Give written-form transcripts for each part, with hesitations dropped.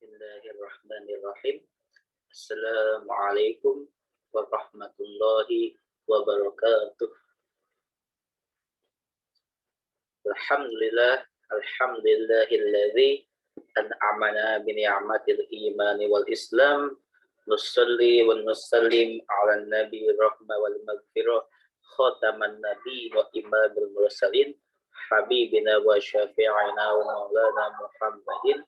Bismillahirrahmanirrahim. Assalamualaikum warahmatullahi wabarakatuh. Alhamdulillah, alhamdulillahilladzi an'amana bi ni'matil imani wal islam. Nusalli wa nusallim ala nabi rahmah wal maghfirah khataman nabi wa imamul mursalin habibina wa syafi'ina wa maulana Muhammadin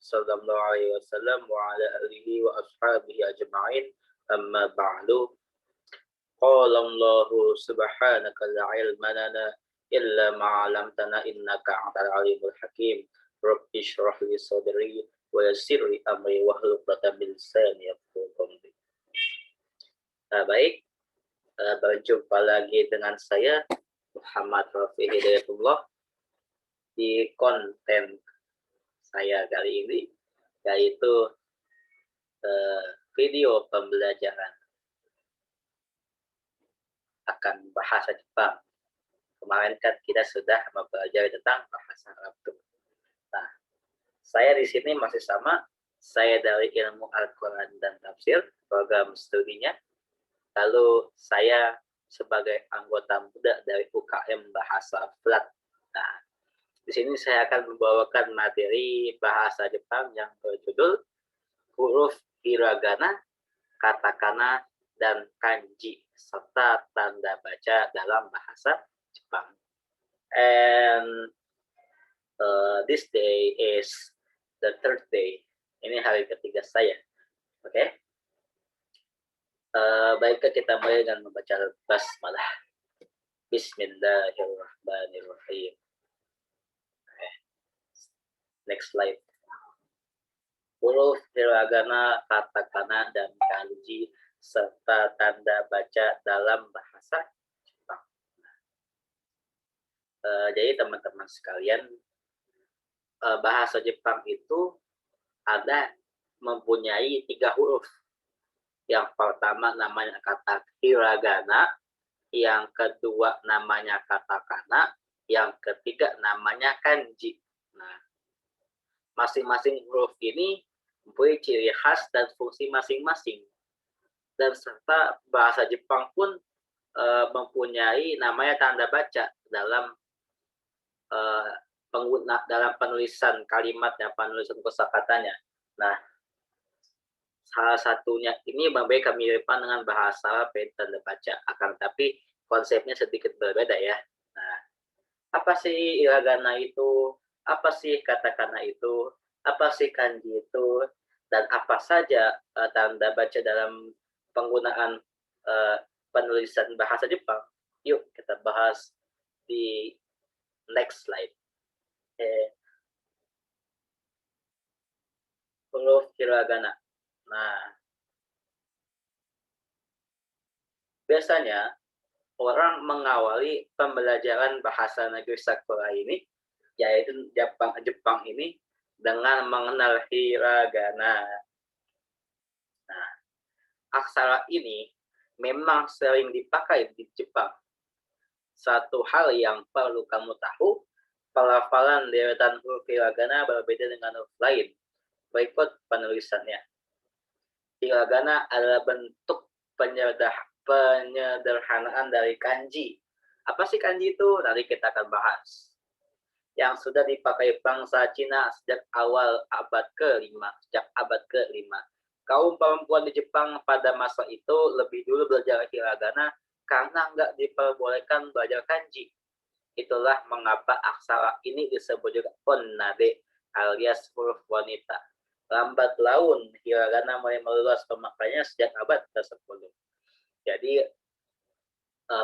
sallallahu alaihi wasallam wa ala alihi wa ashabihi ajma'in, amma ba'du. Qala Allahu subhanaka la ilma lana illa ma 'allamtana innaka antal alimul hakim. Rabbi shrah li sadri wa yassir li amri wahlul 'uqdatam min lisani yafqahu qawli. Baik, berjumpa lagi dengan saya Muhammad Rafi Hidayatullah di konten saya kali ini, yaitu video pembelajaran akan bahasa Jepang. Kemarin kan kita sudah mempelajari tentang bahasa Arab. Nah, saya di sini masih sama, saya dari ilmu Al-Quran dan Tafsir, program studinya. Lalu saya sebagai anggota muda dari UKM Bahasa Flat. Nah, di sini saya akan membawakan materi bahasa Jepang yang berjudul huruf hiragana, katakana, dan kanji, serta tanda baca dalam bahasa Jepang. And this day is the third day. Ini hari ketiga saya. Oke. Baiklah, kita mulai dengan membaca basmalah. Bismillahirrahmanirrahim. Next slide. Huruf hiragana, katakana, dan kanji serta tanda baca dalam bahasa Jepang. Jadi teman-teman sekalian, bahasa Jepang itu mempunyai 3 huruf. Yang pertama namanya kata hiragana, yang kedua namanya katakana, yang ketiga namanya kanji. Nah, masing-masing huruf ini mempunyai ciri khas dan fungsi masing-masing. Dan serta bahasa Jepang pun mempunyai namanya tanda baca dalam dalam penulisan kalimat dan penulisan kosakatanya. Nah, salah satunya ini memiliki kemiripan dengan bahasa Arab tanda baca, akan tapi konsepnya sedikit berbeda ya. Nah, apa sih hiragana itu? Apa sih katakana itu? Apa sih kanji itu? Dan apa saja tanda baca dalam penggunaan penulisan bahasa Jepang? Yuk kita bahas di next slide. Huruf hiragana. Nah, biasanya orang mengawali pembelajaran bahasa negeri Sakura ini, yaitu Jepang ini, dengan mengenal hiragana. Nah, aksara ini memang sering dipakai di Jepang. Satu hal yang perlu kamu tahu, pelafalan deretan huruf hiragana berbeda dengan huruf lain. Berikut penulisannya. Hiragana adalah bentuk penyederhanaan dari kanji. Apa sih kanji itu? Nanti kita akan bahas. Yang sudah dipakai bangsa Cina sejak awal abad ke-5, Kaum perempuan di Jepang pada masa itu lebih dulu belajar hiragana karena nggak diperbolehkan belajar kanji. Itulah mengapa aksara ini disebut juga onnade alias huruf wanita. Lambat laun hiragana mulai meluas pemakaiannya sejak abad ke-10. Jadi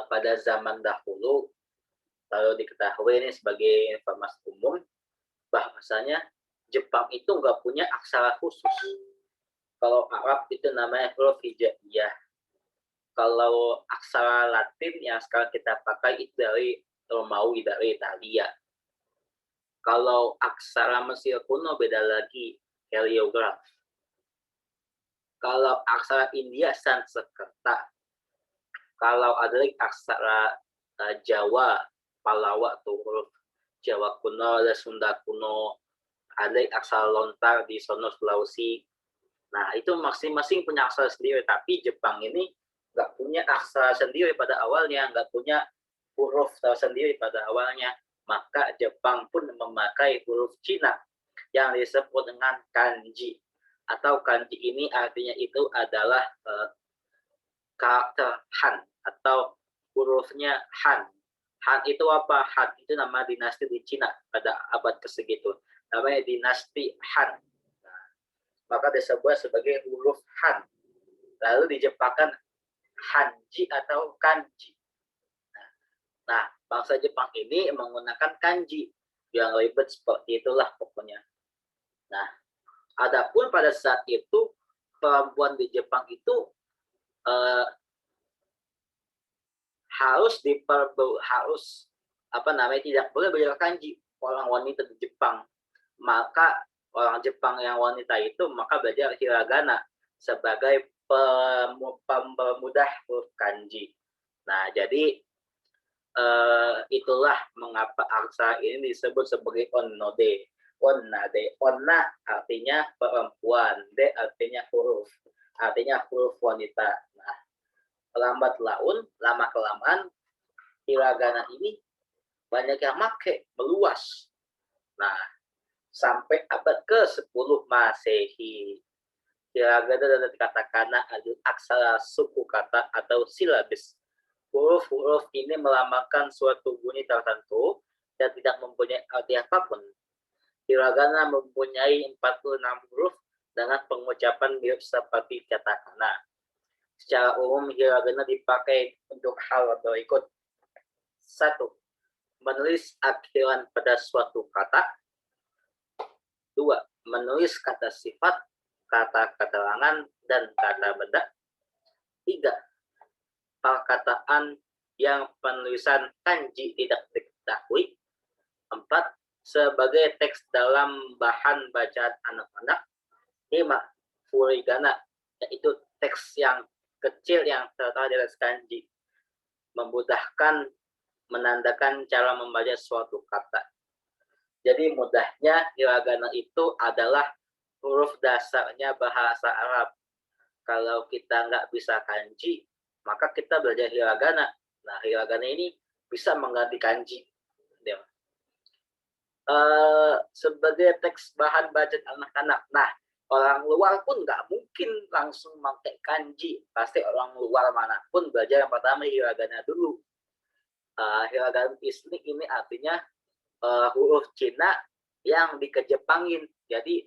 pada zaman dahulu, lalu diketahui ini sebagai informasi umum, bahwasanya Jepang itu nggak punya aksara khusus. Kalau Arab itu namanya huruf hijaiyah. Kalau aksara Latin yang sekarang kita pakai itu dari Romawi, dari Italia. Kalau aksara Mesir kuno beda lagi, heliograf. Kalau aksara India, Sanskerta. Kalau ada lagi aksara Jawa, Palawa, tuh huruf Jawa kuno, ada Sunda kuno, ada aksara lontar di sono Sulawesi. Nah, itu masing-masing punya aksara sendiri, tapi Jepang ini nggak punya aksara sendiri pada awalnya, nggak punya huruf tersendiri pada awalnya. Maka Jepang pun memakai huruf Cina yang disebut dengan kanji. Atau kanji ini artinya itu adalah karakter Han atau hurufnya Han. Han itu apa? Han itu nama dinasti di Cina pada abad ke-segitu. Namanya dinasti Han. Nah, maka disebut sebagai huruf Han. Lalu dijepangkan Hanji atau kanji. Nah, bangsa Jepang ini menggunakan kanji yang ribet seperti itulah pokoknya. Nah, adapun pada saat itu perempuan di Jepang itu harus tidak boleh belajar kanji orang wanita di Jepang. Maka orang Jepang yang wanita itu maka belajar hiragana sebagai pemudah huruf kanji. Nah, jadi itulah mengapa aksara ini disebut sebagai onnode. Onnade. Onna artinya perempuan, de artinya huruf. Artinya huruf wanita. Nah, lambat laun, lama kelamaan hiragana ini banyak yang make, meluas. Nah, sampai abad ke-10 Masehi. Hiragana dan katakana adalah aksara suku kata atau silabis. Huruf-huruf ini melambangkan suatu bunyi tertentu dan tidak mempunyai arti apapun. Hiragana mempunyai 46 huruf dengan pengucapan mirip seperti katakana. Secara umum, hiragana dipakai untuk hal berikut. 1. Menulis akhiran pada suatu kata. 2. Menulis kata sifat, kata keterangan, dan kata benda. 3. Perkataan yang penulisan kanji tidak diketahui. 4. Sebagai teks dalam bahan bacaan anak-anak. 5. Furigana, yaitu teks yang kecil yang tertera di atas kanji. Memudahkan menandakan cara membaca suatu kata. Jadi mudahnya hiragana itu adalah huruf dasarnya bahasa Arab. Kalau kita nggak bisa kanji, maka kita belajar hiragana. Nah, hiragana ini bisa mengganti kanji. Sebagai teks bahan bacaan anak-anak. Nah, orang luar pun nggak mungkin langsung pakai kanji. Pasti orang luar manapun belajar yang pertama hiragana dulu. Hiragana ini artinya huruf Cina yang dikejepangin. Jadi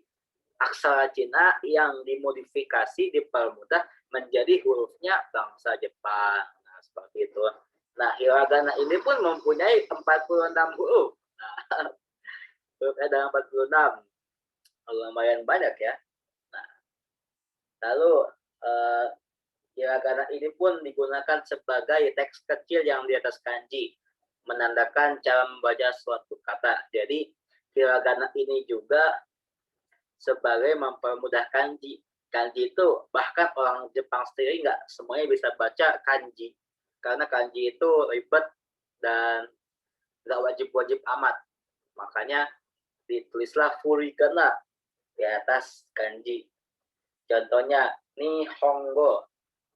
aksara Cina yang dimodifikasi, dipermudah menjadi hurufnya bangsa Jepang. Nah, seperti itu. Nah, hiragana ini pun mempunyai 46 huruf. Nah, hurufnya ada 46. Lumayan banyak ya. Nah, lalu hiragana ini pun digunakan sebagai teks kecil yang di atas kanji, menandakan cara membaca suatu kata. Jadi, hiragana ini juga sebagai mempermudah kanji. Kanji itu bahkan orang Jepang sendiri nggak semuanya bisa baca kanji. Karena kanji itu ribet dan nggak wajib-wajib amat. Makanya ditulislah furigana di atas kanji. Contohnya, Nihongo.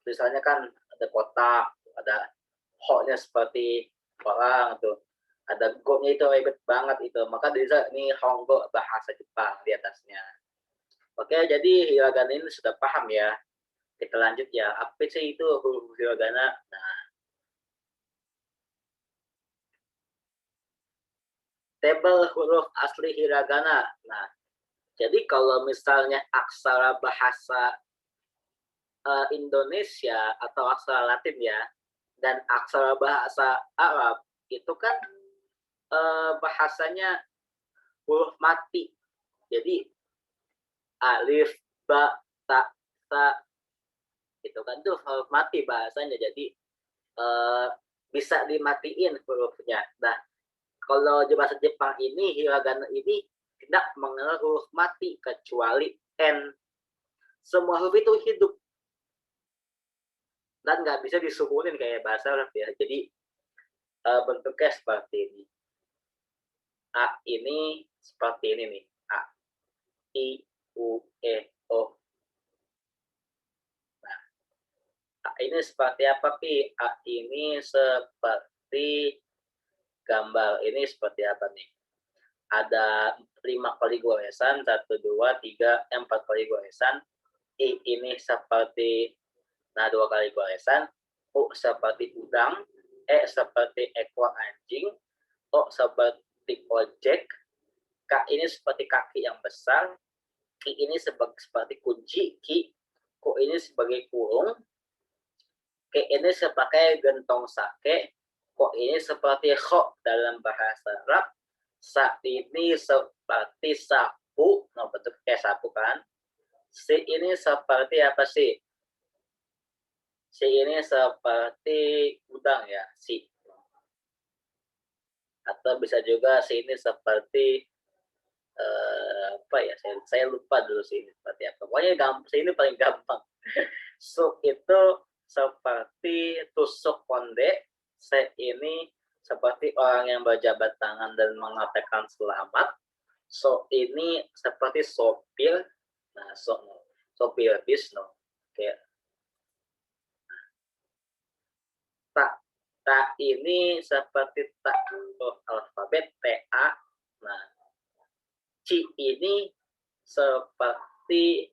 Tulisannya kan ada kotak, ada ho-nya seperti orang tuh. Ada go-nya itu ribet banget itu. Maka bisa Nihongo bahasa Jepang di atasnya. Oke, jadi hiragana ini sudah paham ya. Kita lanjut ya. Apa sih itu huruf hiragana? Nah, tabel huruf asli hiragana. Nah, jadi kalau misalnya aksara bahasa Indonesia atau aksara Latin ya, dan aksara bahasa Arab itu kan bahasanya huruf mati. Jadi alif, ba, ta, ta, itu kan tuh huruf mati bahasanya. Jadi bisa dimatiin hurufnya. Nah, kalau di bahasa Jepang ini, hiragana ini tidak mengenal huruf mati kecuali N. Semua huruf itu hidup dan nggak bisa disukunin kayak bahasa Arab ya. Jadi bentuknya seperti ini. A ini seperti ini nih. A. I, U, E, O. Nah, A ini seperti apa, Pi? A ini seperti gambar. Ini seperti apa nih? Ada 5 kali goresan, 1, 2, 3, 4 kali goresan. I ini seperti 2 kali goresan. U seperti udang. E seperti ekor anjing. O seperti ojek. K ini seperti kaki yang besar. Ki ini seperti kunci. Ku ini sebagai kurung. K ini sebagai gentong sake. Ko ini seperti kho dalam bahasa Arab. Sa ini seperti sapu. Nah, betul kayak sapu kan. Si ini seperti apa sih? Si ini seperti udang ya, si. Atau bisa juga si ini seperti apa ya? Saya lupa dulu si ini seperti apa. Pokoknya gampang, si ini paling gampang. So itu seperti tusuk konde. Se ini seperti orang yang berjabat tangan dan mengatakan selamat. So ini seperti sopir. Nah, sopir bis no. Kayak tak ini seperti tak alfabet TA. Nah, ci ini seperti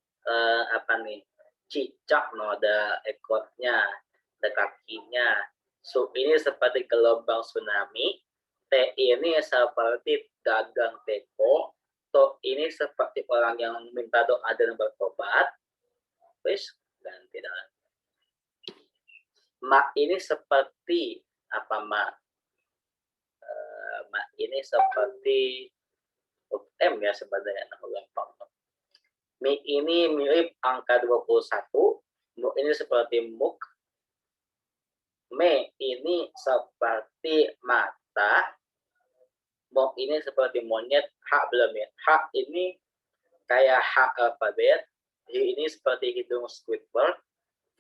apa nih? Cicak, no, ada ekornya, ada kakinya. So ini seperti gelombang tsunami. T ini seperti dagang teko. To ini seperti orang yang minta doa dan bertobat. Wis, ganti dah. Ma ini seperti apa, Ma? Ma ini seperti M ya sebenarnya, nama gampang. Mi ini mirip angka 21. Mu ini seperti muk. Me ini seperti mata. Mo ini seperti monyet. H belum ya. H ini kayak H alfabet. Hi ini seperti hidung Squidward.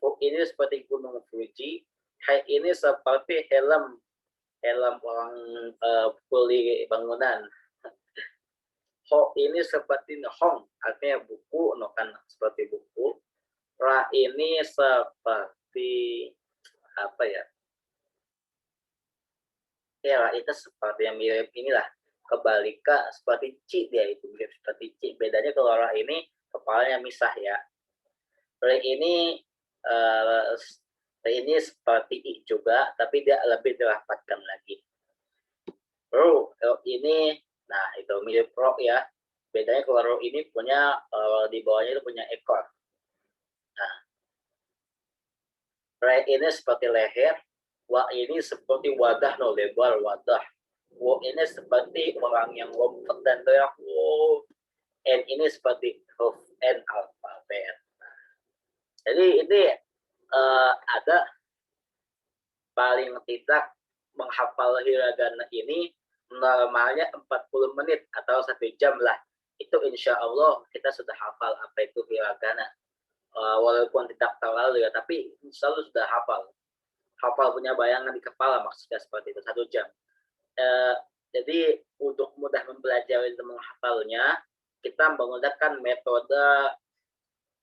Fu ini seperti gunung Fuji. Hai ini seperti helm orang kuli bangunan. Ho ini seperti hong, artinya buku, no kan seperti buku. Ra ini seperti apa ya? Ya, itu seperti yang mirip inilah. Kebalika seperti ci, dia itu mirip seperti ci. Bedanya kalau ra ini kepalanya misah ya. Re ini seperti i juga, tapi dia lebih dirapatkan lagi. Ro ini, nah itu mirip ro ya. Bedanya kalau ro ini punya di bawahnya itu punya ekor. Nah, re ini seperti leher, wa ini seperti wadah, no, lebar wadah. Wo ini seperti orang yang lompat dan teriak, wow. N ini seperti huruf N alfabet. Jadi ini ada paling tidak menghafal hiragana ini normalnya 40 menit atau 1 jam lah. Itu insya Allah kita sudah hafal apa itu hiragana. Walaupun tidak terlalu ya, tapi selalu sudah hafal. Hafal punya bayangan di kepala maksudnya seperti itu 1 jam. Jadi untuk mudah mempelajari dan menghafalnya, kita menggunakan metode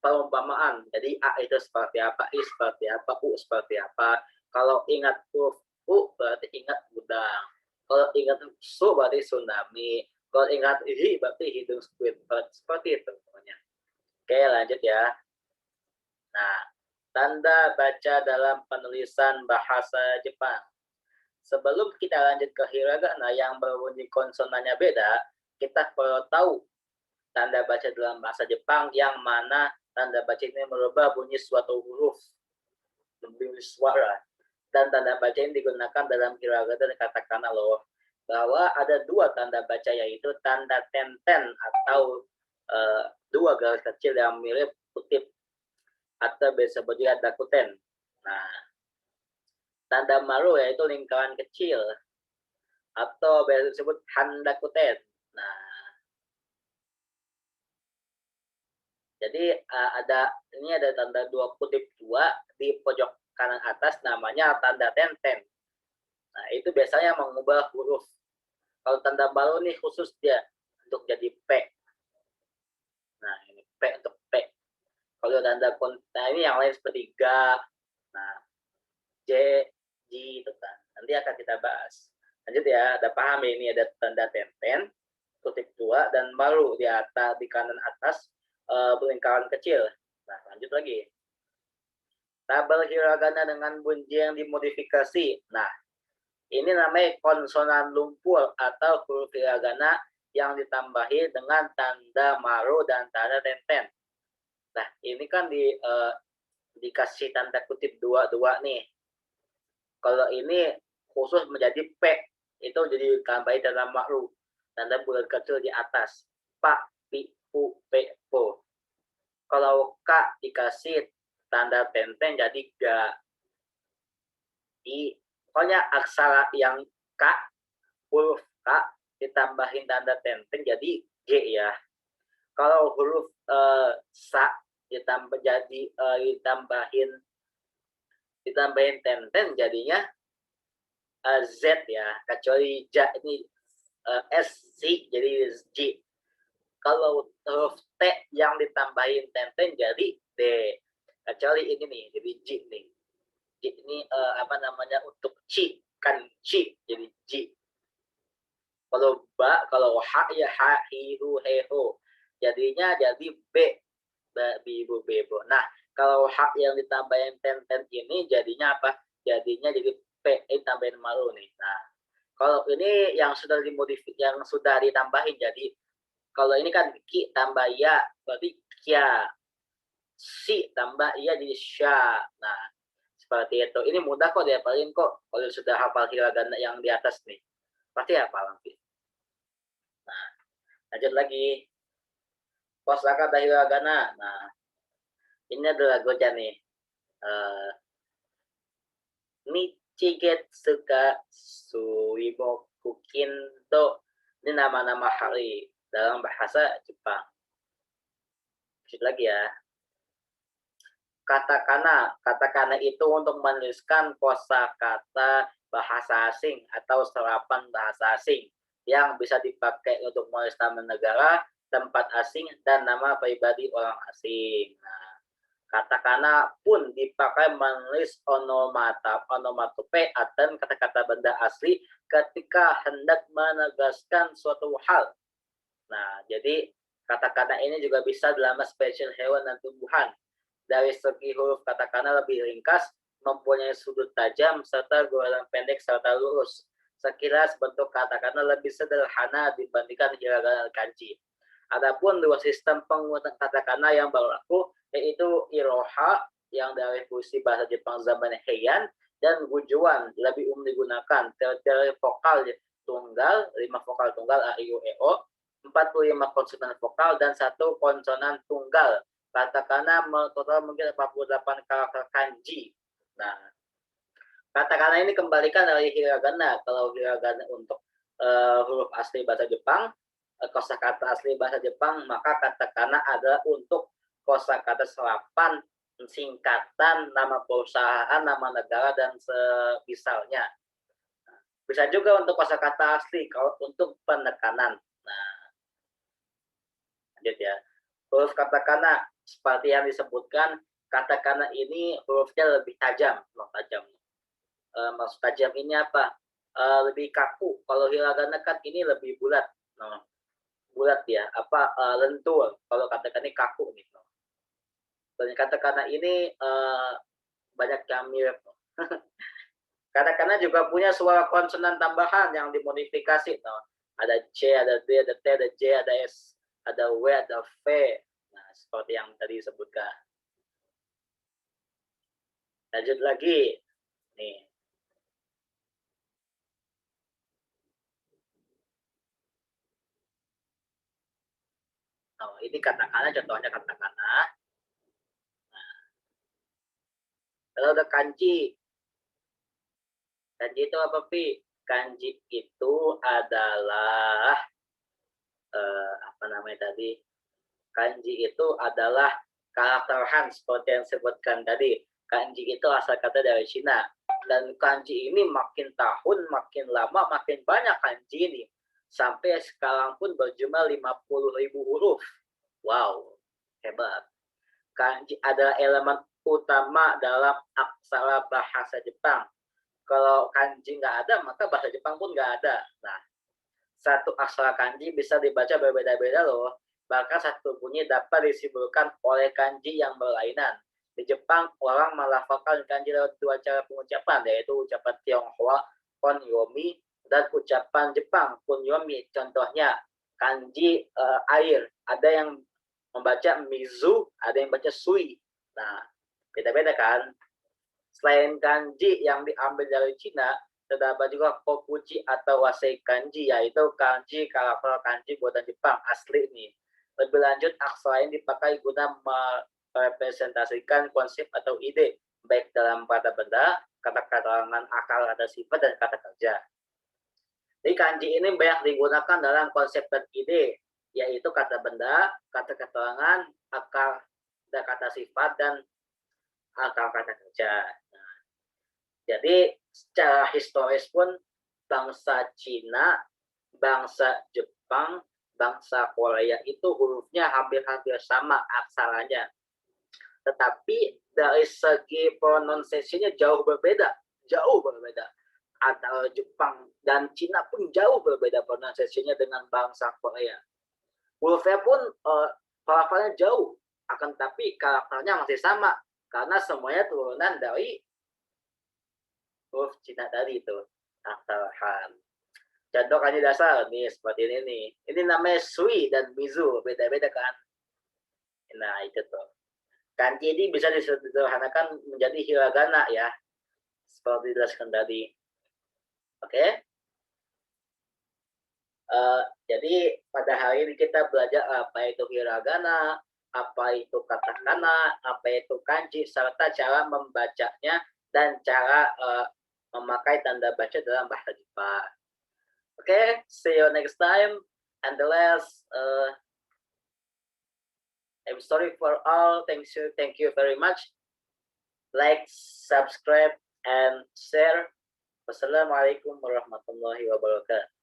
perumpamaan. Jadi A itu seperti apa, I seperti apa, U seperti apa. Kalau ingat huruf U berarti ingat udang. Kalau ingat su berarti tsunami. Kalau ingat hi berarti hidung Squidward. Seperti itu pokoknya. Oke, lanjut ya. Nah, tanda baca dalam penulisan bahasa Jepang. Sebelum kita lanjut ke hiragana yang berbunyi konsonannya beda, kita perlu tahu tanda baca dalam bahasa Jepang yang mana tanda baca ini merubah bunyi suatu huruf, bunyi suara. Dan tanda baca ini digunakan dalam hiragana dan katakana loh. Bahwa ada 2 tanda baca, yaitu tanda tenten atau 2 garis kecil yang mirip kutip atau biasa juga dakuten. Nah, tanda maru yaitu lingkaran kecil atau biasa disebut handakuten. Nah, jadi ini ada tanda 2 kutip 2 di pojok kanan atas, namanya tanda tenten. Nah, itu biasanya mengubah huruf. Kalau tanda baru nih khusus dia untuk jadi P. Nah, ini P untuk P. Kalau tanda nah ini yang lain seperti ga, nah J, J itu kan. Nanti akan kita bahas. Lanjut ya, ada paham ya, ini ada tanda tenten, kutip dua, dan baru di atas di kanan atas lingkaran kecil. Nah, lanjut lagi. Tabel hiragana dengan bunyi yang dimodifikasi. Nah, ini namanya konsonan lumpur atau huruf hiragana yang ditambahi dengan tanda maru dan tanda tenten. Nah, ini kan dikasih tanda kutip dua nih. Kalau ini khusus menjadi P, itu jadi tambahin tanda maru, tanda bulat kecil di atas. Pa, pi, pu, pe, po. Kalau K dikasih tanda tenten jadi ga. Pokoknya aksara yang K, huruf K ditambahin tanda tenten jadi G ya. Kalau huruf sa ditambahin tenten jadinya Z ya. Kecuali J ini S, C jadi J. Kalau huruf T yang ditambahin tenten jadi D. Kecuali ini nih, jadi J nih. J ini apa namanya untuk C, kan C jadi J. Kalau ba, kalau H ya H, hi, hu, he, ho. Jadinya jadi B, bibu, bebo. Nah, kalau H yang ditambahin tenten ini jadinya apa? Jadinya jadi P, tambahin malu nih. Nah, kalau ini yang sudah dimodifikasi, yang sudah ditambahin jadi kalau ini kan ki tambah ya, berarti kya. Si tambah ya jadi sya. Nah, seperti itu. Ini mudah kok dihafalin kok. Kalau sudah hafal hiragana yang di atas nih. Pasti hafal nanti. Nah, lanjut lagi. Kosakata hiragana. Nah, ini adalah goja nih. Nichigetsuka Suimoku Kindo. Ini nama-nama hari dalam bahasa Jepang. Lanjut lagi ya. Katakana itu untuk menuliskan kosakata bahasa asing atau serapan bahasa asing yang bisa dipakai untuk menulis nama negara, tempat asing, dan nama pribadi orang asing. Nah, katakana pun dipakai menulis onomatope atau kata-kata benda asli ketika hendak menegaskan suatu hal. Nah, jadi katakana ini juga bisa dalam spesies hewan dan tumbuhan. Dari segi huruf katakana lebih ringkas, mempunyai sudut tajam, serta goresan pendek serta lurus. Sekilas bentuk katakana lebih sederhana dibandingkan hiragana dan kanji. Adapun dua sistem penguatan katakana yang berlaku, yaitu iroha, yang dari fungsi bahasa Jepang zaman Heian, dan gujuan, lebih umum digunakan. Teori vokal tunggal, 5 vokal tunggal, a, i, u, e, o, 45 konsonan vokal, dan 1 konsonan tunggal. Katakana total mungkin 48 karakter kanji. Nah, katakana ini kembalikan dari hiragana. Kalau hiragana untuk huruf asli bahasa Jepang, kosakata asli bahasa Jepang, maka katakana adalah untuk kosakata serapan, singkatan, nama perusahaan, nama negara, dan semisalnya. Bisa juga untuk kosakata asli kalau untuk penekanan. Nah, lanjut ya. Huruf katakana seperti yang disebutkan, katakana ini hurufnya lebih tajam, maksud tajam ini apa? Lebih kaku. Kalau hiragana kan ini lebih bulat, bulat ya, lentur. Kalau katakana ini kaku nih. Dan katakana ini banyak yang mirip. Katakana juga punya suara konsonan tambahan yang dimodifikasi. Ada C, ada D, ada T, ada J, ada S, ada W, ada V. Nah, seperti yang tadi disebutkan. Lanjut lagi. Nih. Oh, ini katakana, contohnya katakana. Nah. Lalu ada kanji. Kanji itu apa, Pi? Kanji itu adalah apa namanya tadi? Kanji itu adalah karakter Han seperti yang disebutkan tadi. Kanji itu asal kata dari Cina. Dan kanji ini makin tahun, makin lama, makin banyak kanji ini. Sampai sekarang pun berjumlah 50.000 huruf. Wow. Hebat. Kanji adalah elemen utama dalam aksara bahasa Jepang. Kalau kanji nggak ada, maka bahasa Jepang pun nggak ada. Nah, satu aksara kanji bisa dibaca berbeda-beda loh. Bahkan satu bunyi dapat disimpulkan oleh kanji yang berlainan. Di Jepang, orang melafalkan kanji lewat dua cara pengucapan, yaitu ucapan Tionghoa, Konyomi, dan ucapan Jepang, Kunyomi. Contohnya, kanji air. Ada yang membaca Mizu, ada yang baca Sui. Nah, beda-beda kan? Selain kanji yang diambil dari Cina, terdapat juga kokuji atau wasei kanji, yaitu kanji karakter kanji buatan Jepang asli nih. Lebih lanjut, aksara ini dipakai guna merepresentasikan konsep atau ide, baik dalam kata benda, kata keterangan akal atau sifat, dan kata kerja. Jadi kanji ini banyak digunakan dalam konsep dan ide, yaitu kata benda, kata keterangan, akal, dan kata sifat, dan akal kata kerja. Nah, jadi secara historis pun bangsa Cina, bangsa Jepang, bangsa Korea itu hurufnya hampir-hampir sama aksaranya. Tetapi dari segi pronunciation-nya jauh berbeda. Antara Jepang dan Cina pun jauh berbeda pronunciation-nya dengan bangsa Korea. Hurufnya pun pelafalannya jauh, akan tapi karakternya masih sama karena semuanya turunan dari huruf Cina tadi itu. Aksara. Contoh kanji dasar nih seperti ini nih. Ini namanya Sui dan Mizu, beda-beda kan. Nah itu tuh. Kanji ini bisa disederhanakan menjadi hiragana ya, seperti dijelaskan tadi. Oke. Jadi pada hari ini kita belajar apa itu hiragana, apa itu katakana, apa itu kanji, serta cara membacanya dan cara memakai tanda baca dalam bahasa Jepang. Okay, see you next time. And the last, I'm sorry for all. Thank you very much. Like, subscribe, and share. Wassalamualaikum warahmatullahi wabarakatuh.